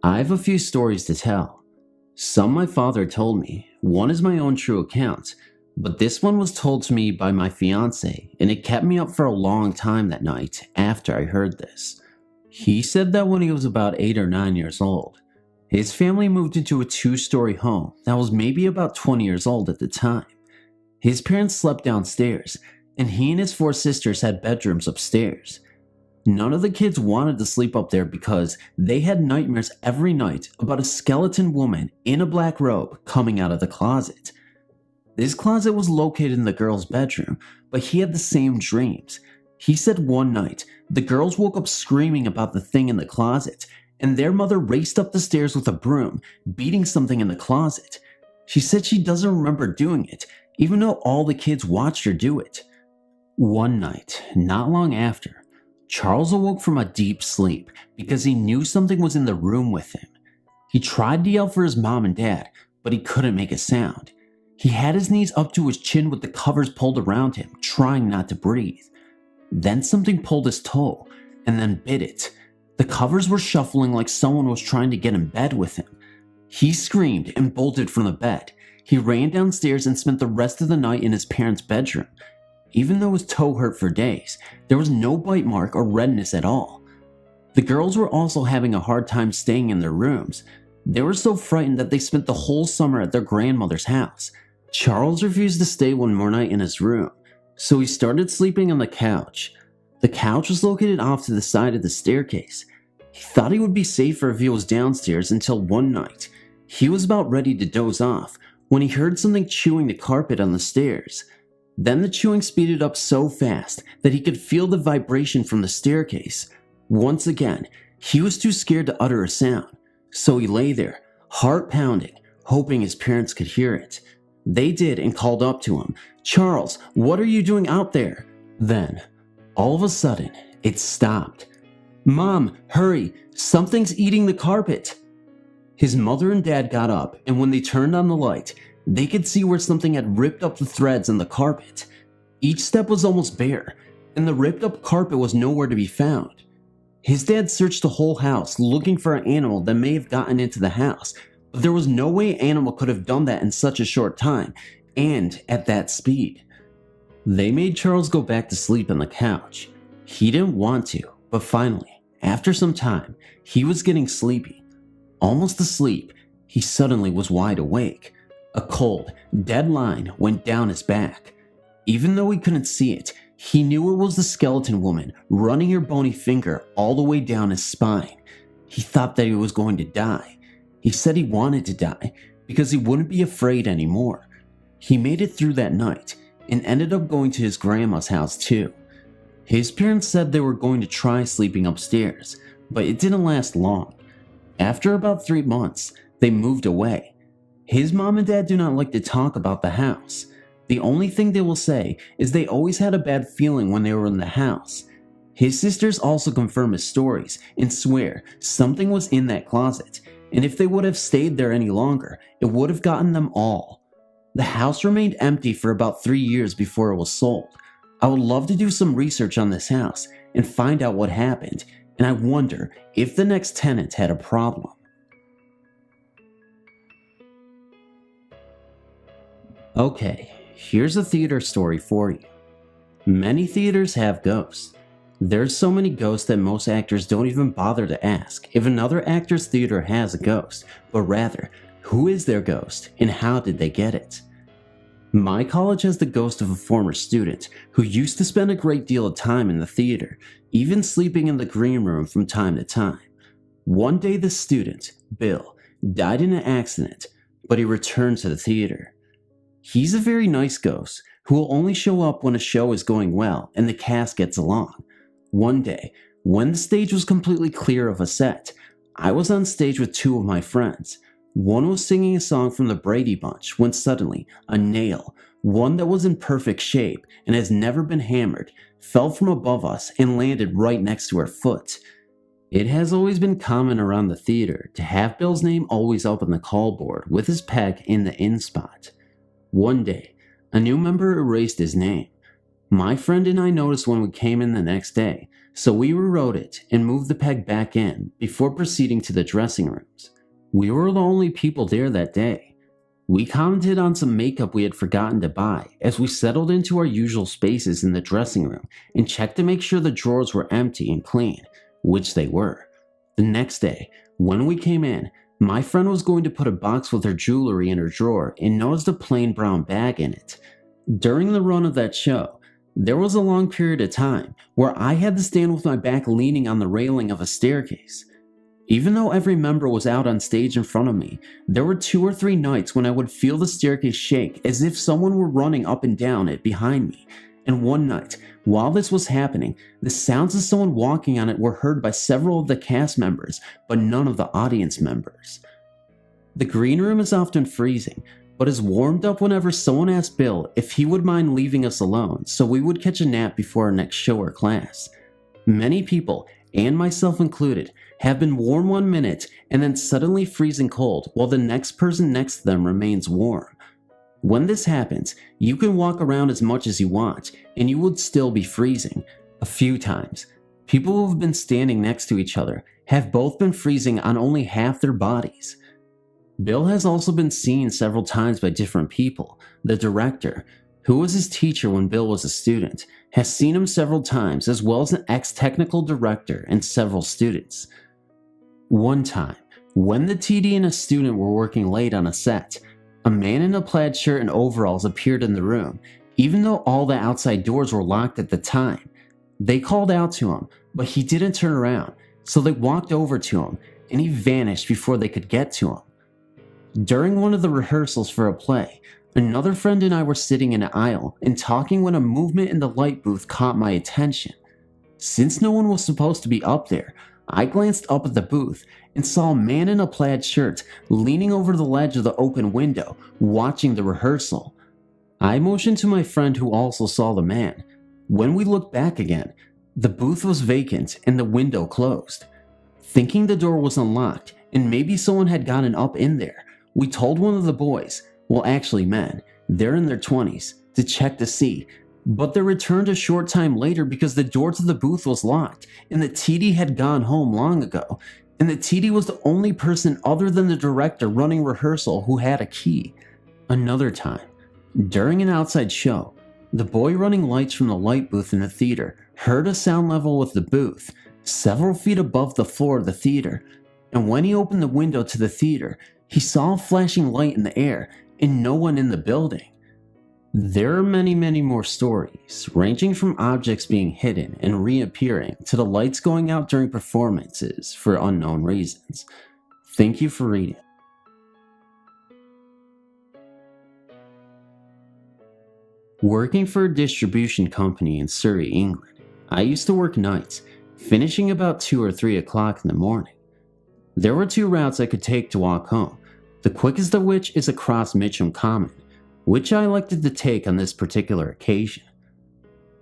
I have a few stories to tell. Some my father told me, one is my own true account, but this one was told to me by my fiance, and it kept me up for a long time that night after I heard this. He said that when he was about 8 or 9 years old, his family moved into a 2-story home that was maybe about 20 years old at the time. His parents slept downstairs, and he and his 4 sisters had bedrooms upstairs. None of the kids wanted to sleep up there because they had nightmares every night about a skeleton woman in a black robe coming out of the closet. This closet was located in the girl's bedroom, but he had the same dreams. He said one night, the girls woke up screaming about the thing in the closet, and their mother raced up the stairs with a broom, beating something in the closet. She said she doesn't remember doing it, even though all the kids watched her do it. One night, not long after, Charles awoke from a deep sleep because he knew something was in the room with him. He tried to yell for his mom and dad, but he couldn't make a sound. He had his knees up to his chin with the covers pulled around him, trying not to breathe. Then something pulled his toe, and then bit it. The covers were shuffling like someone was trying to get in bed with him. He screamed and bolted from the bed. He ran downstairs and spent the rest of the night in his parents' bedroom. Even though his toe hurt for days, there was no bite mark or redness at all. The girls were also having a hard time staying in their rooms. They were so frightened that they spent the whole summer at their grandmother's house. Charles refused to stay one more night in his room, so he started sleeping on the couch. The couch was located off to the side of the staircase. He thought he would be safer if he was downstairs until one night. He was about ready to doze off when he heard something chewing the carpet on the stairs. Then the chewing speeded up so fast that he could feel the vibration from the staircase. Once again, he was too scared to utter a sound, so he lay there, heart pounding, hoping his parents could hear it. They did and called up to him, "Charles, what are you doing out there?" Then, all of a sudden, it stopped. "Mom, hurry, something's eating the carpet." His mother and dad got up, and when they turned on the light, they could see where something had ripped up the threads in the carpet. Each step was almost bare, and the ripped up carpet was nowhere to be found. His dad searched the whole house looking for an animal that may have gotten into the house, but there was no way an animal could have done that in such a short time, and at that speed. They made Charles go back to sleep on the couch. He didn't want to, but finally, after some time, he was getting sleepy. Almost asleep, he suddenly was wide awake. A cold, dead line went down his back. Even though he couldn't see it, he knew it was the skeleton woman running her bony finger all the way down his spine. He thought that he was going to die. He said he wanted to die because he wouldn't be afraid anymore. He made it through that night and ended up going to his grandma's house too. His parents said they were going to try sleeping upstairs, but it didn't last long. After about 3 months, they moved away. His mom and dad do not like to talk about the house. The only thing they will say is they always had a bad feeling when they were in the house. His sisters also confirm his stories and swear something was in that closet, and if they would have stayed there any longer, it would have gotten them all. The house remained empty for about 3 years before it was sold. I would love to do some research on this house and find out what happened, and I wonder if the next tenant had a problem. Okay, here's a theater story for you. Many theaters have ghosts. There's so many ghosts that most actors don't even bother to ask if another actor's theater has a ghost, but rather, who is their ghost and how did they get it? My college has the ghost of a former student who used to spend a great deal of time in the theater, even sleeping in the green room from time to time. One day the student, Bill, died in an accident, but he returned to the theater. He's a very nice ghost who will only show up when a show is going well and the cast gets along. One day, when the stage was completely clear of a set, I was on stage with 2 of my friends. One was singing a song from the Brady Bunch when suddenly a nail, one that was in perfect shape and has never been hammered, fell from above us and landed right next to our foot. It has always been common around the theater to have Bill's name always up on the call board with his peg in the in spot. One day, A new member erased his name. My friend and I noticed when we came in the next day, so we rewrote it and moved the peg back in before proceeding to the dressing rooms. We were the only people there that day. We commented on some makeup we had forgotten to buy as we settled into our usual spaces in the dressing room and checked to make sure the drawers were empty and clean, which they were. The next day, when we came in, my friend was going to put a box with her jewelry in her drawer and noticed a plain brown bag in it. During the run of that show, there was a long period of time where I had to stand with my back leaning on the railing of a staircase. Even though every member was out on stage in front of me, there were 2 or 3 nights when I would feel the staircase shake as if someone were running up and down it behind me. And one night, while this was happening, the sounds of someone walking on it were heard by several of the cast members, but none of the audience members. The green room is often freezing, but is warmed up whenever someone asked Bill if he would mind leaving us alone so we would catch a nap before our next show or class. Many people, and myself included, have been warm 1 minute and then suddenly freezing cold while the next person next to them remains warm. When this happens, you can walk around as much as you want and you would still be freezing. A few times, people who have been standing next to each other have both been freezing on only half their bodies. Bill has also been seen several times by different people. The director, who was his teacher when Bill was a student, has seen him several times, as well as an ex-technical director and several students. One time, when the TD and a student were working late on a set, a man in a plaid shirt and overalls appeared in the room, even though all the outside doors were locked at the time. They called out to him, but he didn't turn around, so they walked over to him, and he vanished before they could get to him. During one of the rehearsals for a play, another friend and I were sitting in an aisle and talking when a movement in the light booth caught my attention. Since no one was supposed to be up there, I glanced up at the booth and saw a man in a plaid shirt leaning over the ledge of the open window, watching the rehearsal. I motioned to my friend who also saw the man. When we looked back again, the booth was vacant and the window closed. Thinking the door was unlocked and maybe someone had gotten up in there, we told one of the boys, well actually men, they're in their 20s, to check to see, but they returned a short time later because the door to the booth was locked and the TD had gone home long ago, and the TD was the only person other than the director running rehearsal who had a key. Another time, during an outside show, the boy running lights from the light booth in the theater heard a sound level with the booth, several feet above the floor of the theater, and when he opened the window to the theater, he saw a flashing light in the air and no one in the building. There are many more stories, ranging from objects being hidden and reappearing to the lights going out during performances for unknown reasons. Thank you for reading. Working for a distribution company in Surrey, England, I used to work nights, finishing about 2 or 3 o'clock in the morning. There were 2 routes I could take to walk home, the quickest of which is across Mitcham Common, which I elected to take on this particular occasion.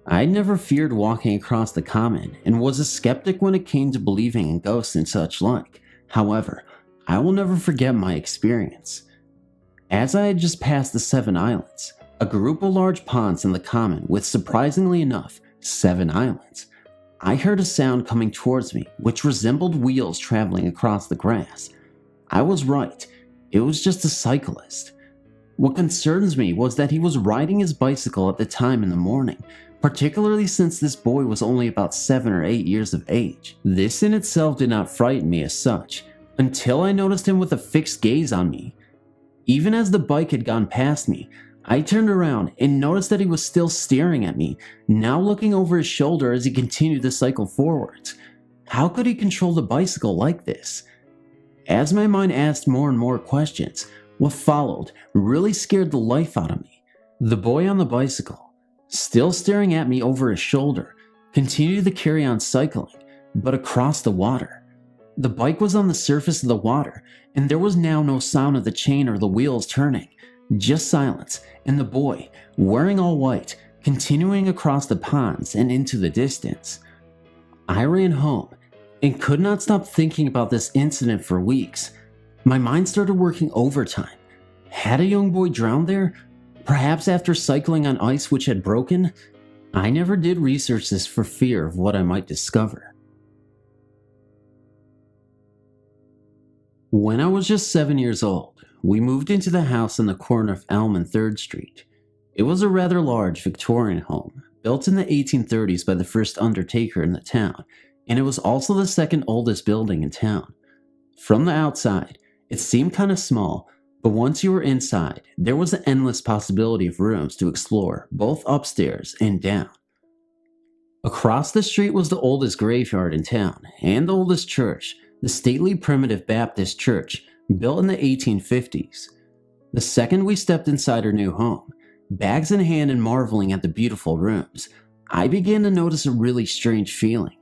I'd never feared walking across the common and was a skeptic when it came to believing in ghosts and such like. However, I will never forget my experience. As I had just passed the 7 islands, a group of large ponds in the common with, surprisingly enough, 7 islands, I heard a sound coming towards me which resembled wheels traveling across the grass. I was right, it was just a cyclist. What concerns me was that he was riding his bicycle at the time in the morning, particularly since this boy was only about 7 or 8 years of age. This in itself did not frighten me as such, until I noticed him with a fixed gaze on me. Even as the bike had gone past me, I turned around and noticed that he was still staring at me, now looking over his shoulder as he continued to cycle forwards. How could he control the bicycle like this? As my mind asked more and more questions, what followed really scared the life out of me. The boy on the bicycle, still staring at me over his shoulder, continued to carry on cycling, but across the water. The bike was on the surface of the water, and there was now no sound of the chain or the wheels turning, just silence, and the boy, wearing all white, continuing across the ponds and into the distance. I ran home and could not stop thinking about this incident for weeks. My mind started working overtime. Had a young boy drowned there? Perhaps after cycling on ice which had broken? I never did research this for fear of what I might discover. When I was just 7 years old, we moved into the house on the corner of Elm and 3rd Street. It was a rather large Victorian home, built in the 1830s by the first undertaker in the town, and it was also the second oldest building in town. From the outside, it seemed kind of small, but once you were inside, there was an endless possibility of rooms to explore, both upstairs and down. Across the street was the oldest graveyard in town, and the oldest church, the stately Primitive Baptist Church, built in the 1850s. The second we stepped inside our new home, bags in hand and marveling at the beautiful rooms, I began to notice a really strange feeling.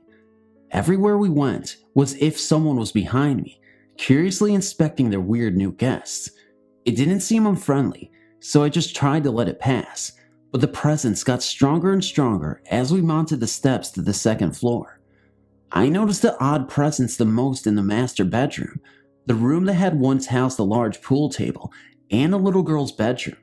Everywhere we went was as if someone was behind me, curiously inspecting their weird new guests. It didn't seem unfriendly, so I just tried to let it pass, but the presence got stronger and stronger as we mounted the steps to the second floor. I noticed the odd presence the most in the master bedroom, the room that had once housed a large pool table, and a little girl's bedroom.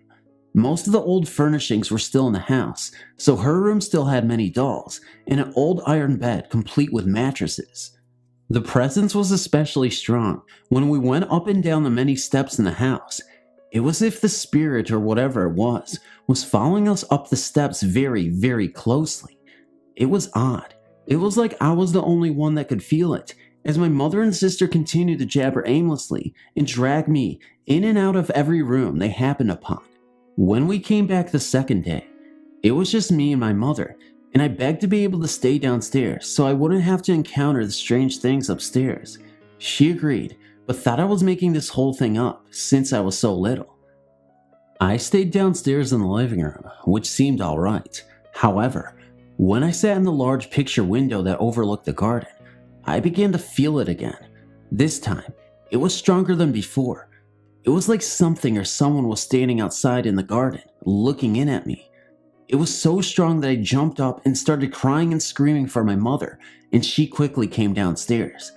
Most of the old furnishings were still in the house, so her room still had many dolls, and an old iron bed complete with mattresses. The presence was especially strong when we went up and down the many steps in the house. It was as if the spirit, or whatever it was following us up the steps very, very closely. It was odd. It was like I was the only one that could feel it, as my mother and sister continued to jabber aimlessly and drag me in and out of every room they happened upon. When we came back the second day, it was just me and my mother, and I begged to be able to stay downstairs so I wouldn't have to encounter the strange things upstairs. She agreed, but thought I was making this whole thing up since I was so little. I stayed downstairs in the living room, which seemed alright. However, when I sat in the large picture window that overlooked the garden, I began to feel it again. This time, it was stronger than before. It was like something or someone was standing outside in the garden, looking in at me. It was so strong that I jumped up and started crying and screaming for my mother, and she quickly came downstairs.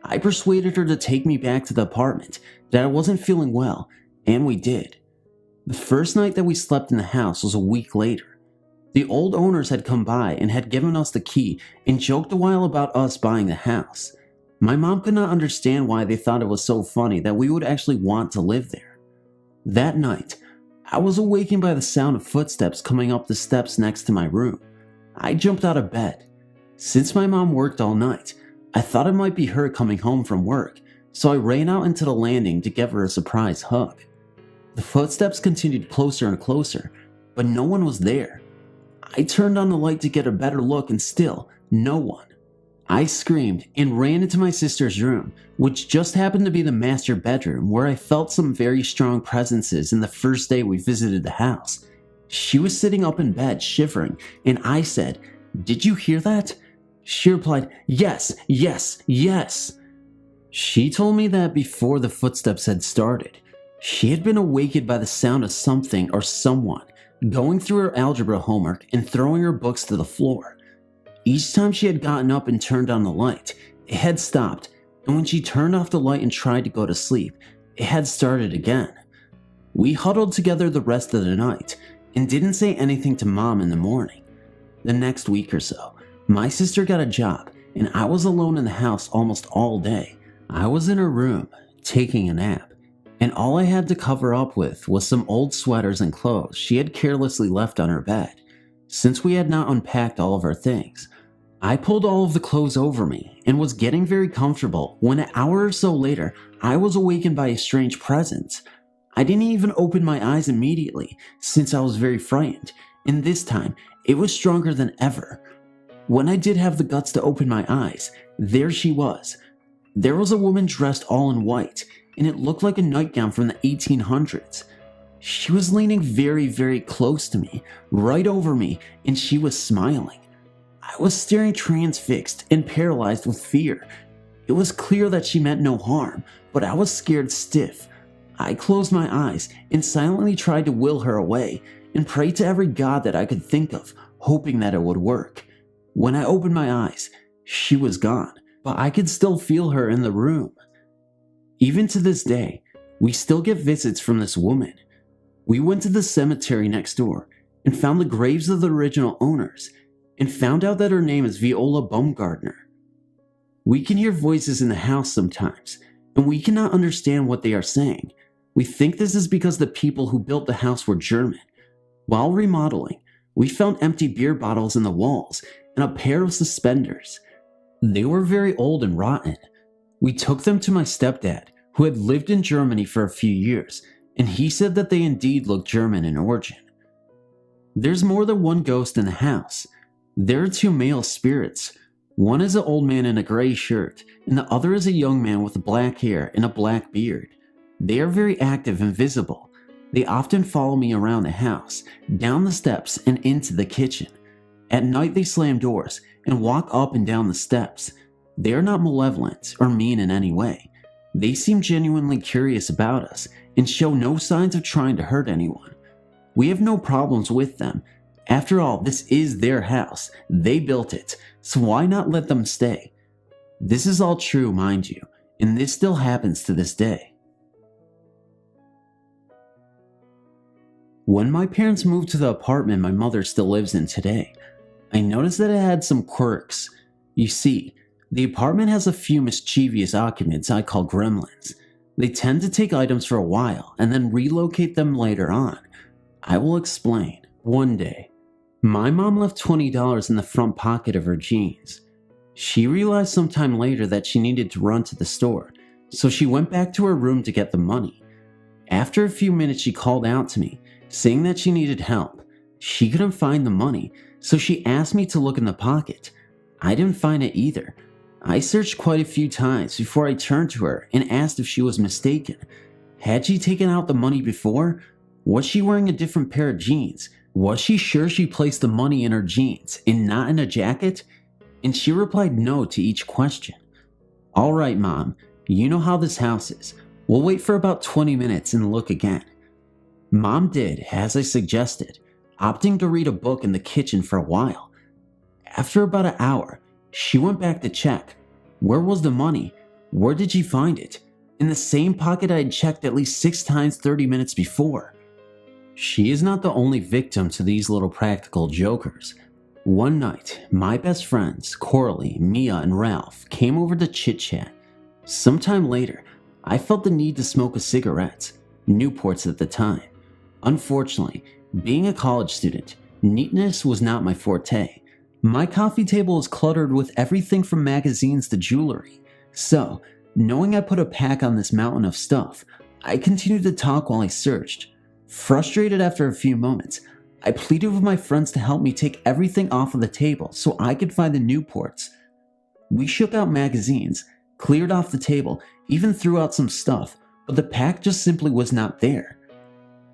I persuaded her to take me back to the apartment, that I wasn't feeling well, and we did. The first night that we slept in the house was a week later. The old owners had come by and had given us the key and joked a while about us buying the house. My mom could not understand why they thought it was so funny that we would actually want to live there. That night, I was awakened by the sound of footsteps coming up the steps next to my room. I jumped out of bed. Since my mom worked all night, I thought it might be her coming home from work, so I ran out into the landing to give her a surprise hug. The footsteps continued closer and closer, but no one was there. I turned on the light to get a better look, and still, no one. I screamed and ran into my sister's room, which just happened to be the master bedroom where I felt some very strong presences in the first day we visited the house. She was sitting up in bed, shivering, and I said, "Did you hear that?" She replied, "Yes, yes, yes." She told me that before the footsteps had started, she had been awakened by the sound of something or someone going through her algebra homework and throwing her books to the floor. Each time she had gotten up and turned on the light, it had stopped, and when she turned off the light and tried to go to sleep, it had started again. We huddled together the rest of the night and didn't say anything to Mom in the morning. The next week or so, my sister got a job, and I was alone in the house almost all day. I was in her room, taking a nap, and all I had to cover up with was some old sweaters and clothes she had carelessly left on her bed. Since we had not unpacked all of our things, I pulled all of the clothes over me and was getting very comfortable when an hour or so later, I was awakened by a strange presence. I didn't even open my eyes immediately since I was very frightened, and this time it was stronger than ever. When I did have the guts to open my eyes, there she was. There was a woman dressed all in white, and it looked like a nightgown from the 1800s. She was leaning very, very close to me, right over me, and she was smiling. I was staring transfixed and paralyzed with fear. It was clear that she meant no harm, but I was scared stiff. I closed my eyes and silently tried to will her away and prayed to every god that I could think of, hoping that it would work. When I opened my eyes, she was gone, but I could still feel her in the room. Even to this day, we still get visits from this woman. We went to the cemetery next door and found the graves of the original owners and found out that her name is Viola Baumgartner. We can hear voices in the house sometimes, and we cannot understand what they are saying. We think this is because the people who built the house were German. While remodeling, we found empty beer bottles in the walls and a pair of suspenders. They were very old and rotten. We took them to my stepdad, who had lived in Germany for a few years, and he said that they indeed looked German in origin. There's more than one ghost in the house. There are two male spirits. One is an old man in a gray shirt, and the other is a young man with black hair and a black beard. They are very active and visible. They often follow me around the house, down the steps, and into the kitchen. At night they slam doors and walk up and down the steps. They are not malevolent or mean in any way. They seem genuinely curious about us and show no signs of trying to hurt anyone. We have no problems with them. After all, this is their house. They built it, so why not let them stay? This is all true, mind you, and this still happens to this day. When my parents moved to the apartment my mother still lives in today, I noticed that it had some quirks. You see, the apartment has a few mischievous occupants I call gremlins. They tend to take items for a while and then relocate them later on. I will explain. One day, my mom left $20 in the front pocket of her jeans. She realized sometime later that she needed to run to the store, so she went back to her room to get the money. After a few minutes, she called out to me, saying that she needed help. She couldn't find the money, so she asked me to look in the pocket. I didn't find it either. I searched quite a few times before I turned to her and asked if she was mistaken. Had she taken out the money before? Was she wearing a different pair of jeans? Was she sure she placed the money in her jeans and not in a jacket? And she replied no to each question. Alright, Mom, you know how this house is. We'll wait for about 20 minutes and look again. Mom did, as I suggested, opting to read a book in the kitchen for a while. After about an hour, she went back to check. Where was the money? Where did she find it? In the same pocket I had checked at least 6 times 30 minutes before. She is not the only victim to these little practical jokers. One night, my best friends, Coralie, Mia, and Ralph, came over to chit-chat. Sometime later, I felt the need to smoke a cigarette, Newports at the time. Unfortunately, being a college student, neatness was not my forte. My coffee table was cluttered with everything from magazines to jewelry. So, knowing I put a pack on this mountain of stuff, I continued to talk while I searched. Frustrated after a few moments, I pleaded with my friends to help me take everything off of the table so I could find the Newports. We shook out magazines, cleared off the table, even threw out some stuff, but the pack just simply was not there.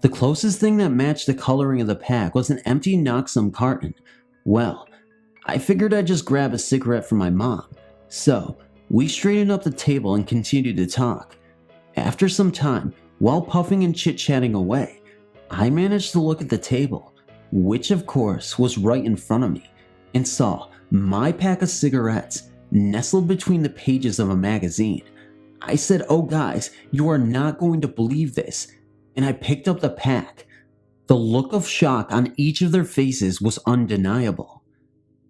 The closest thing that matched the coloring of the pack was an empty Noxum carton. Well, I figured I'd just grab a cigarette from my mom. So, we straightened up the table and continued to talk. After some time, while puffing and chit-chatting away, I managed to look at the table, which of course was right in front of me, and saw my pack of cigarettes nestled between the pages of a magazine. I said, "Oh guys, you are not going to believe this," and I picked up the pack. The look of shock on each of their faces was undeniable.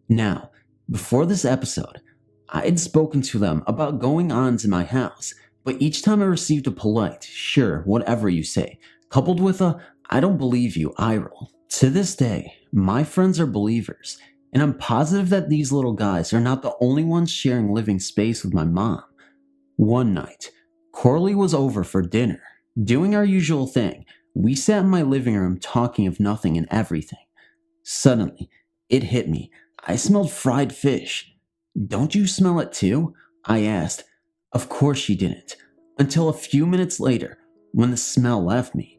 Now, before this episode, I had spoken to them about going-ons in my house, but each time I received a polite, "Sure, whatever you say," coupled with a "I don't believe you" eye roll. To this day, my friends are believers, and I'm positive that these little guys are not the only ones sharing living space with my mom. One night, Coralie was over for dinner. Doing our usual thing, we sat in my living room talking of nothing and everything. Suddenly, it hit me. I smelled fried fish. "Don't you smell it too?" I asked. Of course she didn't, until a few minutes later, when the smell left me.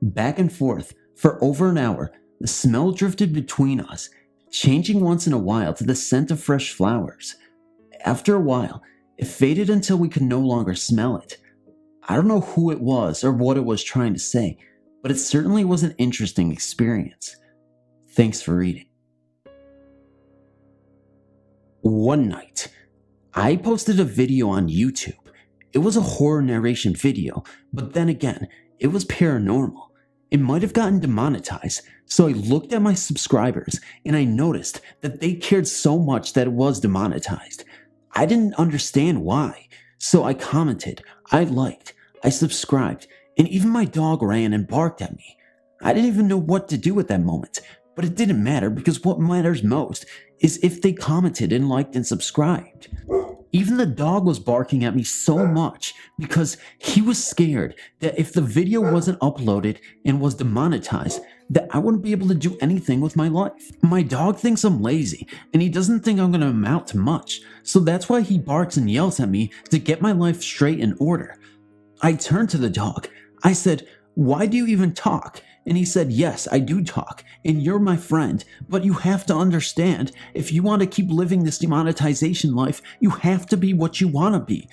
Back and forth, for over an hour, the smell drifted between us, changing once in a while to the scent of fresh flowers. After a while, it faded until we could no longer smell it. I don't know who it was or what it was trying to say, but it certainly was an interesting experience. Thanks for reading. One night, I posted a video on YouTube. It was a horror narration video, but then again, it was paranormal. it might have gotten demonetized. So I looked at my subscribers and I noticed that they cared so much that it was demonetized. I didn't understand why. So I commented, I liked, I subscribed, and even my dog ran and barked at me. I didn't even know what to do at that moment, but it didn't matter because what matters most is if they commented and liked and subscribed. Even the dog was barking at me so much because he was scared that if the video wasn't uploaded and was demonetized, that I wouldn't be able to do anything with my life. My dog thinks I'm lazy, and he doesn't think I'm going to amount to much, so that's why he barks and yells at me to get my life straight in order. I turned to the dog. I said, "Why do you even talk?" And he said, "Yes, I do talk, and you're my friend, but you have to understand, if you want to keep living this demonetization life, you have to be what you want to be."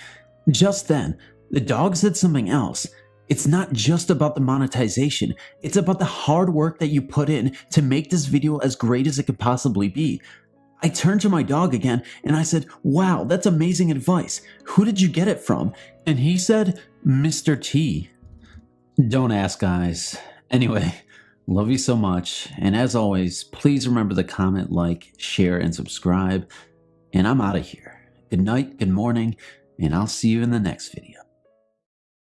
Just then, the dog said something else. It's not just about the monetization, it's about the hard work that you put in to make this video as great as it could possibly be. I turned to my dog again and I said, "Wow, that's amazing advice. Who did you get it from?" And he said, "Mr. T." Don't ask, guys. Anyway, love you so much, and as always, please remember to comment, like, share, and subscribe, and I'm out of here. Good night, good morning, and I'll see you in the next video.